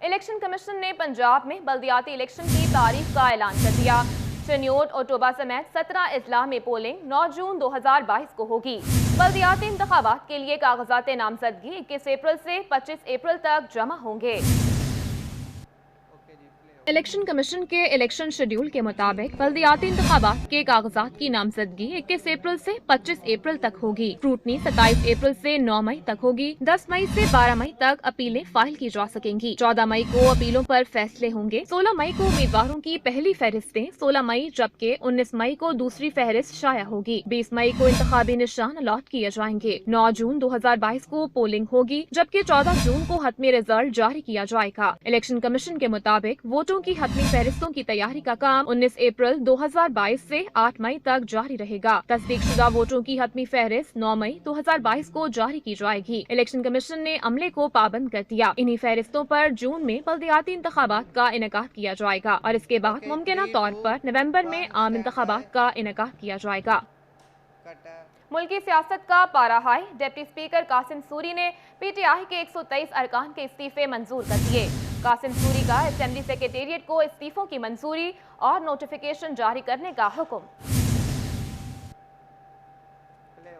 Election commission ने पंजाब में बल्दियाती election की तारीख का ऐलान कर दिया। चन्योट और टोबा समेत 17 अजला में पोलिंग 9 जून 2022 को होगी। बल्दियाती इंतखाबात के लिए कागजात नामजदगी 21 अप्रैल से 25 अप्रैल तक जमा होंगे। इलेक्शन कमीशन के इलेक्शन शेड्यूल के मुताबिक बल्दियाती इंतखाबात के कागजात की नामजदगी 21 अप्रैल से 25 अप्रैल तक होगी। फ्रूटनी 27 अप्रैल से 9 मई तक होगी। 10 मई से 12 मई तक अपीलें फाइल की जा सकेंगी। 14 मई को अपीलों पर फैसले होंगे। 16 मई को उम्मीदवारों की पहली फहरिस्तें, 16 मई जबकि 19 मई को दूसरी फहरिस्त शाया होगी। 20 मई को इंतखाबी निशान अलॉट किए जाएंगे। 9 जून 2022 को पोलिंग होगी, जबकि 14 जून को हतमी रिजल्ट जारी किया जाएगा। इलेक्शन कमीशन के मुताबिक वोटों की हतमी फहरिस्तों की तैयारी का काम 19 अप्रैल 2022 से 8 मई तक जारी रहेगा। तस्दीकशुदा वोटों की हतमी फहरिस्त 9 मई 2022 को जारी की जाएगी। इलेक्शन कमीशन ने अमले को पाबंद कर दिया। इन्हीं फहरिस्तों पर जून में बल्दियाती इंतखाबात का इनेकाद किया जाएगा और इसके बाद मुमकिना तौर पर नवंबर में आम इंतखाबात का इनेकाद किया जाएगा। मुल्की सियासत का पारा high. Deputy speaker Qasim Suri ने पीटीआई के 123 अरकान के इस्तीफे मंजूर कर दिए। कासिम सूरी का असेंबली सेक्रेटेरिएट को इस्तीफों की मंजूरी और नोटिफिकेशन जारी करने का हुक्म।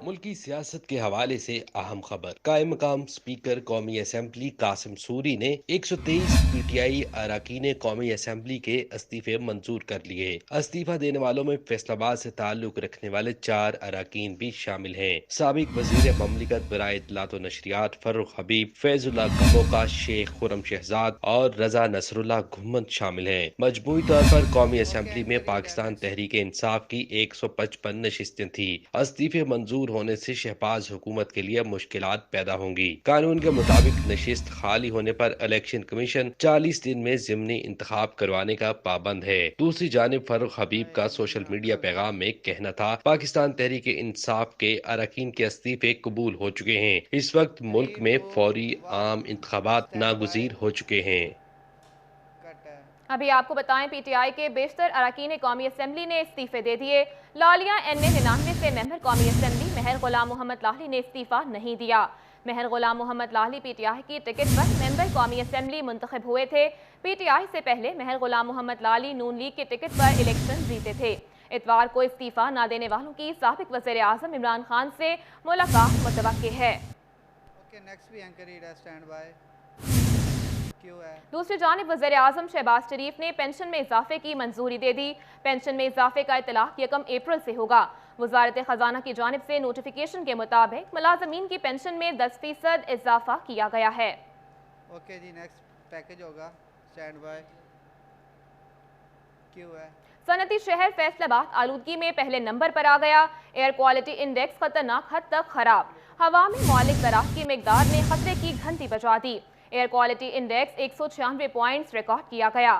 मुल्की सियासत के हवाले से अहम खबर। कायम मकाम स्पीकर कौमी असेंबली कासिम सूरी ने 123 पीटीआई अरकान कौमी असेंबली के इस्तीफे मंजूर कर लिए। इस्तीफा देने वालों में फैसलाबाद से ताल्लुक रखने वाले 4 अरकान भी शामिल हैं। साबिक वजीर ममलिकत बराए इत्तलात व नशरियात फर्रुख हबीब, फैजुल्लाह कमोका, शेख खुरम शहजाद और रजा नसरुल्लाह घुम्मद शामिल हैं। मजमूई तौर पर कौमी असेंबली में पाकिस्तान तहरीक इंसाफ की 155 नशिस्तें थी। इस्तीफे मंजूर होने से शहबाज हुकूमत के लिए मुश्किलात पैदा होंगी। कानून के मुताबिक नशिस्त खाली होने पर इलेक्शन कमीशन 40 दिन में ज़िमनी इंतखाब करवाने का पाबंद है। दूसरी जानिब फर्रुख हबीब का सोशल मीडिया पैगाम में कहना था, पाकिस्तान तहरीक इंसाफ के अरकान के इस्तीफे कबूल हो चुके हैं। इस वक्त मुल्क में फौरी आम इंतखाबात नागुज़ीर हो चुके हैं। अभी आपको बताएं, पीटीआई के बेशतर अरकान कौमी असेंबली ने इस्तीफे दे दिए। लालिया NA 99 से मेंबर कौमी असेंबली महर गुलाम मोहम्मद लाहली ने इस्तीफा नहीं दिया। महर गुलाम मोहम्मद लाहली पीटीआई की टिकट पर मेंबर कौमी असेंबली मुंतखब हुए थे। पीटीआई से पहले महर गुलाम मोहम्मद लाहली नून लीग की टिकट पर इलेक्शन जीते थे। इतवार को इस्तीफा न देने वालों की साबिक वज़ीर आज़म इमरान खान से मुलाकात मुतवक्किल है। दूसरी जानिब वज़ीर आज़म शहबाज शरीफ ने पेंशन में इजाफे की मंजूरी दे दी। पेंशन में इजाफे का इतलाक 1 अप्रैल से होगा। वज़ारत ख़जाना की जानिब से नोटिफिकेशन के मुताबिक मुलाज़मीन की पेंशन में 10% इजाफा किया गया है। ओके जी, नेक्स्ट पैकेज होगा स्टैंड बाय। क्यों है? सनती शहर फैसलाबाद आलूदगी में पहले नंबर पर आ गया। एयर क्वालिटी इंडेक्स खतरनाक हद तक खराब। हवा में मौलिक ज़राअत की मिकदार ने खतरे की घंटी बजा दी। Air quality index 196 points record किया गया।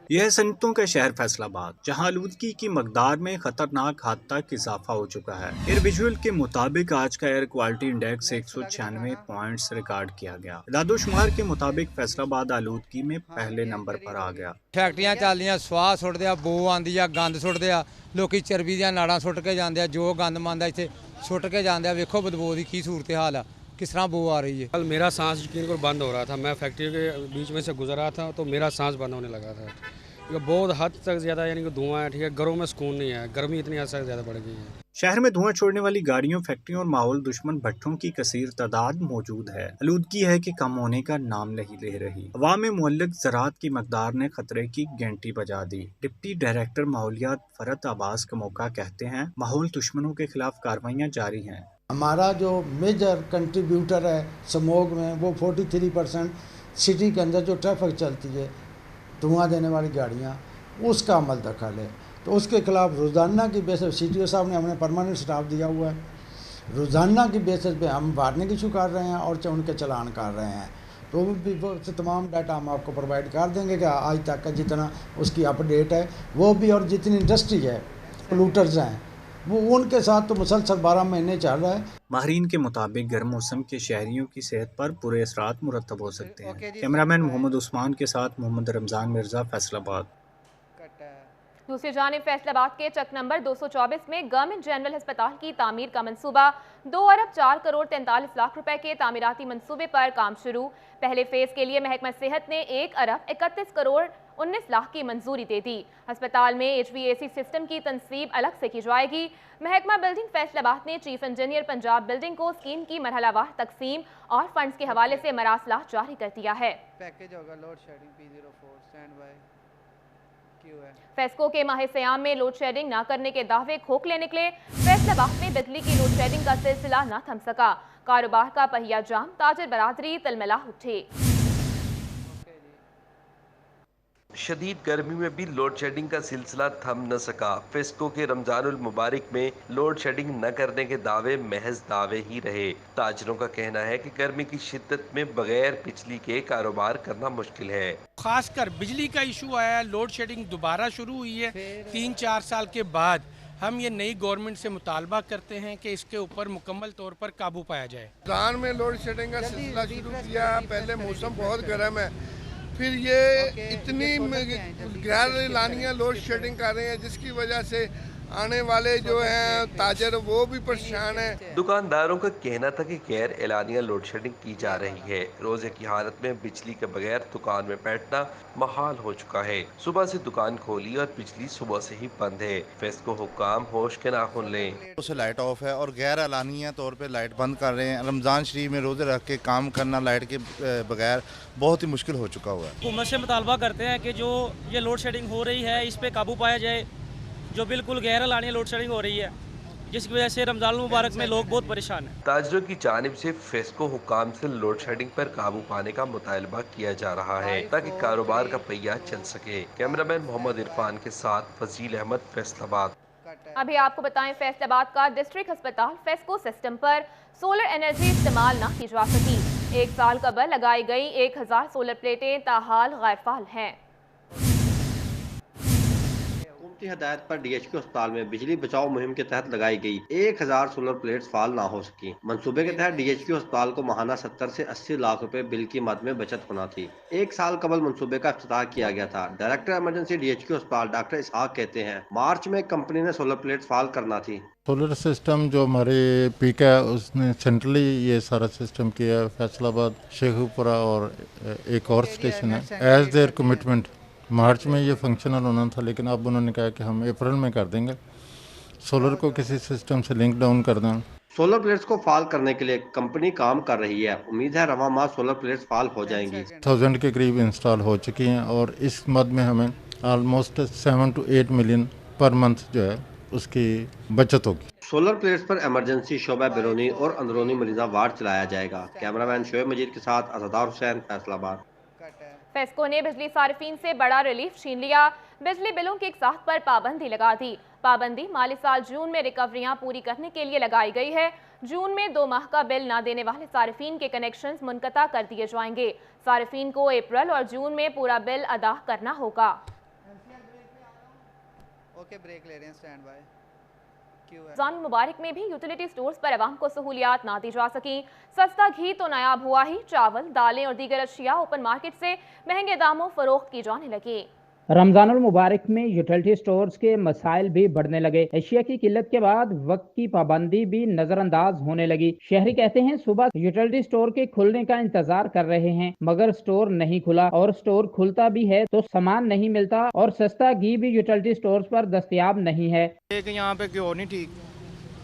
यह सनतों का शहर फैसलाबाद, जहां आलूदगी की मकदार में खतरनाक हद तक इजाफा हो चुका है। एयर विजुअल के मुताबिक आज का air quality index 196 points record किया गया। इदादोशुमार के मुताबिक फैसलाबाद आलूदगी में पहले नंबर पर आ गया। फैक्ट्रियां चलदियां, स्वाह सुटदे आ, बो आंदी आ, गंद सुटदे आ, लोकी चरबी ਦੀਆਂ ਨਾੜਾਂ ਸੁੱਟ के ਜਾਂਦੇ ਆ, जो गंद ਮੰਦਾ ਇੱਥੇ ਸੁੱਟ के ਜਾਂਦੇ ਆ। ਵੇਖੋ बदबू ਦੀ ਕੀ सूरत हाल है, किस तरह बो आ रही है। कल मेरा सांस यकीन करो बंद हो रहा था। मैं फैक्ट्री के बीच में से गुजर रहा था तो मेरा सांस बंद होने लगा था। बहुत हद तक ज़्यादा यानी कि धुआं है, ठीक है, घरों में सुकून नहीं है, गर्मी इतनी हद तक ज़्यादा बढ़ गई है। शहर में धुआं छोड़ने वाली गाड़ियों, फैक्ट्रियों और माहौल दुश्मन भट्ठों की कसीर तादाद मौजूद है। आलूदगी है कि कम होने का नाम नहीं ले रही। हवा में मुअल्लक ज़राअत की मकदार ने खतरे की घंटी बजा दी। डिप्टी डायरेक्टर माहौलियात फरत अब्बास कमोका कहते हैं, माहौल दुश्मनों के खिलाफ कार्रवाइयाँ जारी हैं। हमारा जो मेजर कंट्रीब्यूटर है स्मोग में, वो 43% सिटी के अंदर जो ट्रैफिक चलती है, धुआं देने वाली गाड़ियाँ, उसका अमल दखल है। तो उसके खिलाफ रोज़ाना की बेसिस CTO साहब ने हमें परमानेंट स्टाफ दिया हुआ है। रोज़ाना की बेसिस पे हम वार्निंग इशू कर रहे हैं और उनके चलान कर रहे हैं। तो भी तमाम डाटा हम आपको प्रोवाइड कर देंगे कि आज तक का जितना उसकी अपडेट है वो भी, और जितनी इंडस्ट्री है, पोल्यूटर्स हैं, वो उनके साथ तो मुसलसल 12 महीने चल रहा है। माहरीन के मुताबिक गर्म मौसम के शहरियों की सेहत पर बुरे असरात मुरतब हो सकते हैं। कैमरामैन मोहम्मद उस्मान के साथ मोहम्मद रमज़ान मिर्ज़ा, फैसलाबाद। दूसरी जानिब फैसलाबाद के चक नंबर 224 में गवर्नमेंट जनरल अस्पताल की तामीर का मंसूबा 2 अरब 4 करोड़ 43 लाख रुपए के तामीराती मंसूबे पर काम शुरू। पहले फेज के लिए महकमा सेहत ने 1 अरब 31 करोड़ 19 लाख की मंजूरी दे दी। अस्पताल में HVAC सिस्टम की तनसीब अलग से की जाएगी। महकमा बिल्डिंग फैसलाबाद ने चीफ इंजीनियर पंजाब बिल्डिंग को स्कीम की मरहलावार तकसीम और फंड्स के हवाले से मरासला जारी कर दिया है। पैकेज होगा load shedding P04 stand by Q है। फेस्को के माह सयाम में लोड शेडिंग न करने के दावे खोखले निकले। फैसलाबाद में बिजली की लोड शेडिंग का सिलसिला न थम सका। कारोबार का पहिया जाम, ताजर बरादरी तलमला उठे। शदीद गर्मी में भी लोड शेडिंग का सिलसिला थम न सका। फेस्को के रमजानुल मुबारक में लोड शेडिंग न करने के दावे महज दावे ही रहे। ताजरों का कहना है कि गर्मी की शिद्दत में बगैर बिजली के कारोबार करना मुश्किल है। खासकर बिजली का इशू आया है, लोड शेडिंग दोबारा शुरू हुई है 3-4 साल के बाद। हम ये नई गवर्नमेंट से मुतालबा करते हैं कि इसके ऊपर मुकम्मल तौर पर काबू पाया जाए। रमजान में लोड शेडिंग का सिलसिला शुरू किया। पहले मौसम बहुत गर्म है, फिर ये इतनी गैर एलानिया लोड शेडिंग कर रहे हैं जिसकी वजह से आने वाले जो हैं ताजर वो भी परेशान है। दुकानदारों का कहना था कि गैर एलानिया लोड शेडिंग की जा रही है। रोजे की हालत में बिजली के बगैर दुकान में बैठना महाल हो चुका है। सुबह से दुकान खोली और बिजली सुबह से ही बंद है। फेस्को हुक्काम होश के नाखुन लें। उसे लाइट ऑफ है और गैर एलानिया तौर पे लाइट बंद कर रहे हैं। रमजान शरीफ में रोजे रख के काम करना लाइट के बगैर बहुत ही मुश्किल हो चुका हुआ है। हुकूमत से मुतालबा करते हैं कि जो ये लोड शेडिंग हो रही है इस पे काबू पाया जाए। जो बिल्कुल गैर एलानिया लोड शेडिंग हो रही है जिसकी वजह से रमजान मुबारक में लोग बहुत परेशान हैं। ताजरों की जानिब से फेस्को हुक्काम से लोड शेडिंग पर काबू पाने का मुतालबा किया जा रहा है ताकि कारोबार का पहिया चल सके। कैमरामैन मोहम्मद इरफान के साथ फजील अहमद, फैसलाबाद। अभी आपको बताएं, फैसलाबाद का डिस्ट्रिक्ट अस्पताल फेस्को सिस्टम पर सोलर एनर्जी इस्तेमाल न की जा सकी। 1 साल कबल लगाई गई 1000 सोलर प्लेटें ताहाल गैरफाल हैं। हदायत पर DHQ अस्पताल में बिजली बचाओ मुहिम के तहत लगाई गई 1000 सोलर प्लेट्स फाल ना हो सकी। मंसूबे के तहत DHQ अस्पताल को माहाना 70 से 80 लाख रुपए बिल की मद में बचत होना थी। 1 साल कबल मंसूबे का इफ्तिताह किया गया था। डायरेक्टर इमरजेंसी DHQ अस्पताल डॉक्टर इसहाक कहते हैं, मार्च में कंपनी ने सोलर प्लेट्स फाल करना थी। सोलर सिस्टम जो हमारे पीक है उसने सेंट्रली ये सारा सिस्टम किया। फैसलाबाद, शेखुपुरा और एक और स्टेशन है। एज देयर कमिटमेंट मार्च में ये फंक्शनल होना था, लेकिन अब उन्होंने कहा कि हम अप्रैल में कर देंगे। सोलर को किसी सिस्टम से लिंक डाउन कर दें। सोलर प्लेट्स को फाल करने के लिए कंपनी काम कर रही है। उम्मीद है रवा माह सोलर प्लेट्स फाल हो जाएंगी। 1000 के करीब इंस्टॉल हो चुकी हैं और इस मद में हमें almost 7 to 8 million per month जो है उसकी बचत होगी। सोलर प्लेट्स पर इमरजेंसी शोबा बैरूनी और अंदरूनी मरीजा वार्ड चलाया जाएगा। कैमरामैन शोएब मजीद के साथ अज़ादार हुसैन, फैसलाबाद। फेस्को ने बिजली सार्फिन से बड़ा रिलीफ छीन लिया। बिजली बिलों की इकसात पर पाबंदी लगा दी। पाबंदी माली साल जून में रिकवरियां पूरी करने के लिए लगाई गई है। जून में 2 माह का बिल न देने वाले सार्फिन के कनेक्शंस मुनक़ता कर दिए जाएंगे। सार्फिन को अप्रैल और जून में पूरा बिल अदा करना होगा। ओके, ब्रेक ले रहे हैं, स्टैंड बाय। रमजान मुबारक में भी यूटिलिटी स्टोर्स पर अवाम को सहूलियात ना दी जा सकी। सस्ता घी तो नायाब हुआ ही, चावल, दालें और दीगर अशिया ओपन मार्केट से महंगे दामों फरोख्त की जाने लगी। रमजानुल मुबारक में यूटिलिटी स्टोर्स के मसाइल भी बढ़ने लगे। एशिया की किल्लत के बाद वक्त की पाबंदी भी नजरअंदाज होने लगी। शहरी कहते हैं सुबह यूटिलिटी स्टोर के खुलने का इंतजार कर रहे हैं मगर स्टोर नहीं खुला और स्टोर खुलता भी है तो सामान नहीं मिलता और सस्ता घी भी यूटिलिटी स्टोर्स पर दस्तयाब नहीं है। यहाँ पे घी नहीं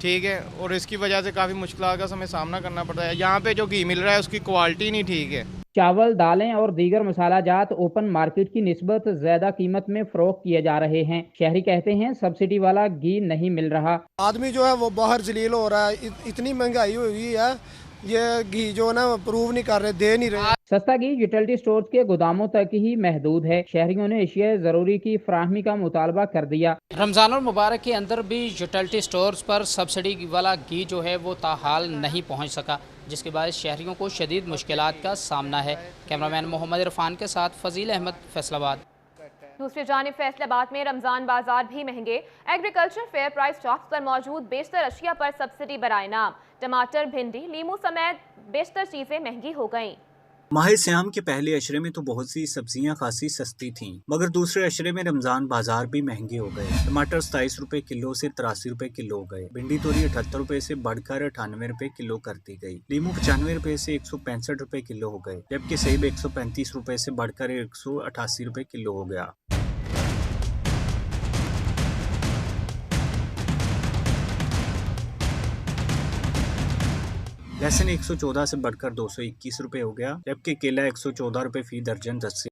ठीक है और इसकी वजह से काफी मुश्किलात का हमें सामना करना पड़ता है। यहाँ पे जो घी मिल रहा है उसकी क्वालिटी नहीं ठीक है। चावल, दालें और दीगर मसाला जात ओपन मार्केट की निस्बत ज्यादा कीमत में फरोख्त किए जा रहे हैं। शहरी कहते हैं सब्सिडी वाला घी नहीं मिल रहा। आदमी जो है वो बाहर जलील हो रहा है। इतनी महंगाई हुई है, ये घी जो है ना प्रूव नहीं कर रहे, दे नहीं रहे। सस्ता घी यूटिलिटी स्टोर्स के गोदामों तक ही महदूद है। शहरियों ने एशिया जरूरी की फराहमी का मुतालबा कर दिया। रमजानुल मुबारक के अंदर भी यूटिलिटी स्टोर्स पर सब्सिडी वाला घी जो है वो ताहाल नहीं पहुंच सका, जिसके बाद शहरियों को शदीद मुश्किलात का सामना है। कैमरामैन मोहम्मद इरफान के साथ फजील अहमद, फैसलाबाद। दूसरी जानिब फैसलाबाद में रमजान बाजार भी महंगे। एग्रीकल्चर फेयर प्राइस शॉप्स पर मौजूद बेशतर अशिया पर सब्सिडी बराए नाम। टमाटर, भिंडी, लीमू समेत बेशतर चीजें महंगी हो गईं। माह सियाम के पहले अशरे में तो बहुत सी सब्जियां खासी सस्ती थीं, मगर दूसरे अशरे में रमजान बाजार भी महंगे हो गए। टमाटर 27 रुपए किलो से 83 रुपए किलो हो गए। भिंडी तोरी 78 रुपए से बढ़कर 98 रुपए किलो कर दी गई। लीमू 95 रुपए से 165 रुपए किलो हो गए, जबकि सेब 135 रुपए से बढ़कर 188 रुपए किलो हो गया। लहसुन 114 से बढ़कर 221 रुपए हो गया, जबकि केला 114 रुपए फी दर्जन 10 से